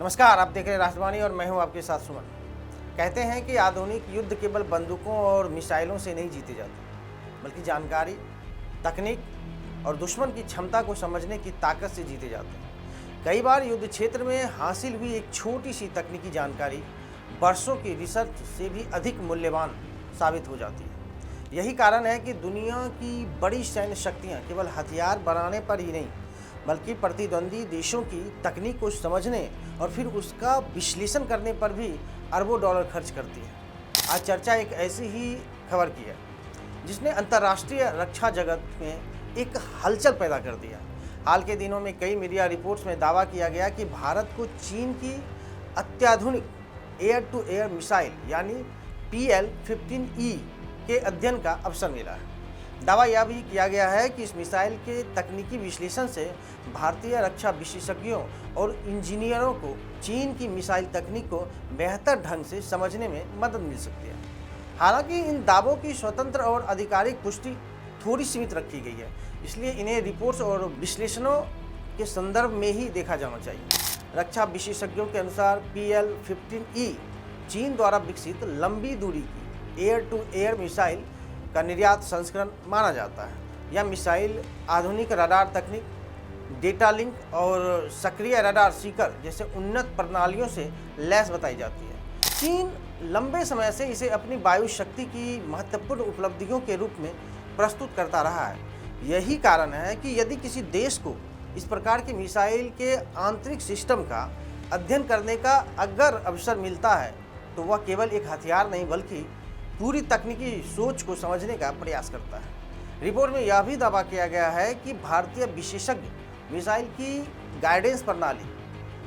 नमस्कार, आप देख रहे हैं राष्ट्रवाणी और मैं हूं आपके साथ सुमन। कहते हैं कि आधुनिक युद्ध केवल बंदूकों और मिसाइलों से नहीं जीते जाते, बल्कि जानकारी, तकनीक और दुश्मन की क्षमता को समझने की ताकत से जीते जाते हैं। कई बार युद्ध क्षेत्र में हासिल हुई एक छोटी सी तकनीकी जानकारी वर्षों की रिसर्च से भी अधिक मूल्यवान साबित हो जाती है। यही कारण है कि दुनिया की बड़ी सैन्य शक्तियाँ केवल हथियार बनाने पर ही नहीं, बल्कि प्रतिद्वंदी देशों की तकनीक को समझने और फिर उसका विश्लेषण करने पर भी अरबों डॉलर खर्च करती है। आज चर्चा एक ऐसी ही खबर की है जिसने अंतर्राष्ट्रीय रक्षा जगत में एक हलचल पैदा कर दिया। हाल के दिनों में कई मीडिया रिपोर्ट्स में दावा किया गया कि भारत को चीन की अत्याधुनिक एयर टू एयर मिसाइल यानी PL-15E के अध्ययन का अवसर मिला है। दावा यह भी किया गया है कि इस मिसाइल के तकनीकी विश्लेषण से भारतीय रक्षा विशेषज्ञों और इंजीनियरों को चीन की मिसाइल तकनीक को बेहतर ढंग से समझने में मदद मिल सकती है। हालांकि इन दावों की स्वतंत्र और आधिकारिक पुष्टि थोड़ी सीमित रखी गई है, इसलिए इन्हें रिपोर्ट्स और विश्लेषणों के संदर्भ में ही देखा जाना चाहिए। रक्षा विशेषज्ञों के अनुसार PL-15E चीन द्वारा विकसित लंबी दूरी की एयर टू एयर मिसाइल का निर्यात संस्करण माना जाता है। यह मिसाइल आधुनिक रडार तकनीक, डेटा लिंक और सक्रिय रडार सीकर जैसे उन्नत प्रणालियों से लैस बताई जाती है। चीन लंबे समय से इसे अपनी वायु शक्ति की महत्वपूर्ण उपलब्धियों के रूप में प्रस्तुत करता रहा है। यही कारण है कि यदि किसी देश को इस प्रकार की मिसाइल के आंतरिक सिस्टम का अध्ययन करने का अगर अवसर मिलता है तो वह केवल एक हथियार नहीं बल्कि पूरी तकनीकी सोच को समझने का प्रयास करता है। रिपोर्ट में यह भी दावा किया गया है कि भारतीय विशेषज्ञ मिसाइल की गाइडेंस प्रणाली,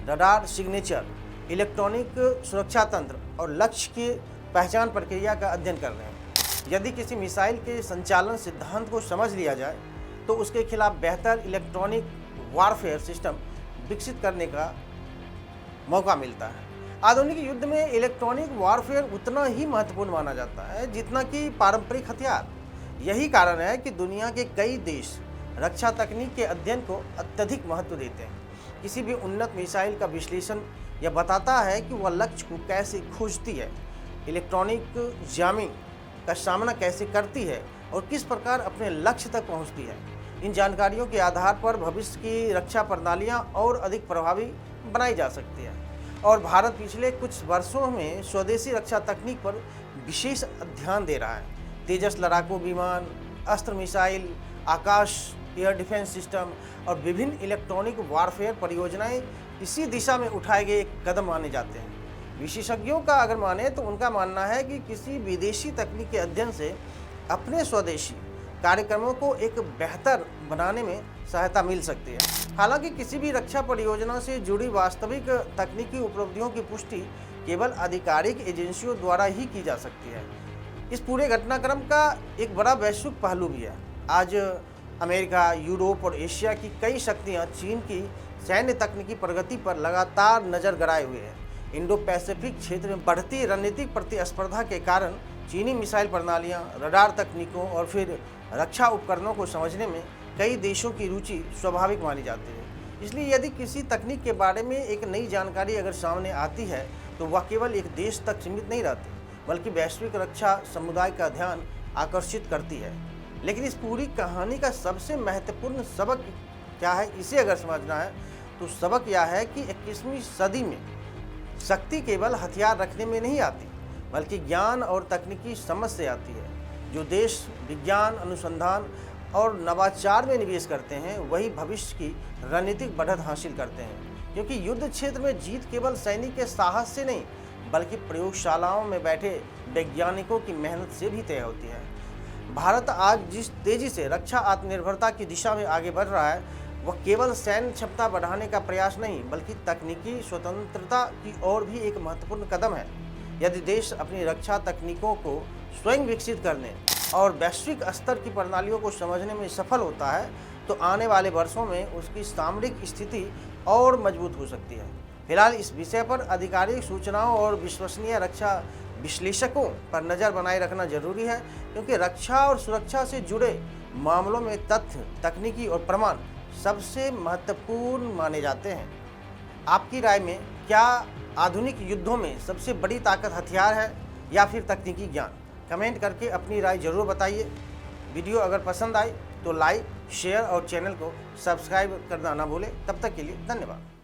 रडार सिग्नेचर, इलेक्ट्रॉनिक सुरक्षा तंत्र और लक्ष्य की पहचान प्रक्रिया का अध्ययन कर रहे हैं। यदि किसी मिसाइल के संचालन सिद्धांत को समझ लिया जाए तो उसके खिलाफ बेहतर इलेक्ट्रॉनिक वारफेयर सिस्टम विकसित करने का मौका मिलता है। आधुनिक युद्ध में इलेक्ट्रॉनिक वारफेयर उतना ही महत्वपूर्ण माना जाता है जितना कि पारंपरिक हथियार। यही कारण है कि दुनिया के कई देश रक्षा तकनीक के अध्ययन को अत्यधिक महत्व देते हैं। किसी भी उन्नत मिसाइल का विश्लेषण यह बताता है कि वह लक्ष्य को कैसे खोजती है, इलेक्ट्रॉनिक जामिंग का सामना कैसे करती है और किस प्रकार अपने लक्ष्य तक पहुंचती है। इन जानकारियों के आधार पर भविष्य की रक्षा प्रणालियां और अधिक प्रभावी बनाई जा सकती है। और भारत पिछले कुछ वर्षों में स्वदेशी रक्षा तकनीक पर विशेष ध्यान दे रहा है। तेजस लड़ाकू विमान, अस्त्र मिसाइल, आकाश एयर डिफेंस सिस्टम और विभिन्न इलेक्ट्रॉनिक वारफेयर परियोजनाएं इसी दिशा में उठाए गए एक कदम माने जाते हैं। विशेषज्ञों का अगर माने तो उनका मानना है कि किसी विदेशी तकनीक के अध्ययन से अपने स्वदेशी कार्यक्रमों को एक बेहतर बनाने में सहायता मिल सकती है। हालांकि किसी भी रक्षा परियोजना से जुड़ी वास्तविक तकनीकी उपलब्धियों की पुष्टि केवल आधिकारिक एजेंसियों द्वारा ही की जा सकती है। इस पूरे घटनाक्रम का एक बड़ा वैश्विक पहलू भी है। आज अमेरिका, यूरोप और एशिया की कई शक्तियां चीन की सैन्य तकनीकी प्रगति पर लगातार नजर गड़ाए हुए हैं। इंडो पैसिफिक क्षेत्र में बढ़ती रणनीतिक प्रतिस्पर्धा के कारण चीनी मिसाइल प्रणालियां, रडार तकनीकों और फिर रक्षा उपकरणों को समझने में कई देशों की रुचि स्वाभाविक मानी जाती है। इसलिए यदि किसी तकनीक के बारे में एक नई जानकारी अगर सामने आती है तो वह केवल एक देश तक सीमित नहीं रहती, बल्कि वैश्विक रक्षा समुदाय का ध्यान आकर्षित करती है। लेकिन इस पूरी कहानी का सबसे महत्वपूर्ण सबक क्या है, इसे अगर समझना है तो सबक यह है कि 21वीं सदी में शक्ति केवल हथियार रखने में नहीं आती, बल्कि ज्ञान और तकनीकी समझ से आती है। जो देश विज्ञान, अनुसंधान और नवाचार में निवेश करते हैं वही भविष्य की रणनीतिक बढ़त हासिल करते हैं, क्योंकि युद्ध क्षेत्र में जीत केवल सैनिक के साहस से नहीं बल्कि प्रयोगशालाओं में बैठे वैज्ञानिकों की मेहनत से भी तय होती है। भारत आज जिस तेजी से रक्षा आत्मनिर्भरता की दिशा में आगे बढ़ रहा है वह केवल सैन्य क्षमता बढ़ाने का प्रयास नहीं बल्कि तकनीकी स्वतंत्रता की ओर भी एक महत्वपूर्ण कदम है। यदि देश अपनी रक्षा तकनीकों को स्वयं विकसित करने और वैश्विक स्तर की प्रणालियों को समझने में सफल होता है तो आने वाले वर्षों में उसकी सामरिक स्थिति और मजबूत हो सकती है। फिलहाल इस विषय पर आधिकारिक सूचनाओं और विश्वसनीय रक्षा विश्लेषकों पर नज़र बनाए रखना जरूरी है, क्योंकि रक्षा और सुरक्षा से जुड़े मामलों में तथ्य, तकनीकी और प्रमाण सबसे महत्वपूर्ण माने जाते हैं। आपकी राय में क्या आधुनिक युद्धों में सबसे बड़ी ताकत हथियार है या फिर तकनीकी ज्ञान? कमेंट करके अपनी राय जरूर बताइए। वीडियो अगर पसंद आए तो लाइक, शेयर और चैनल को सब्सक्राइब करना ना भूलें। तब तक के लिए धन्यवाद।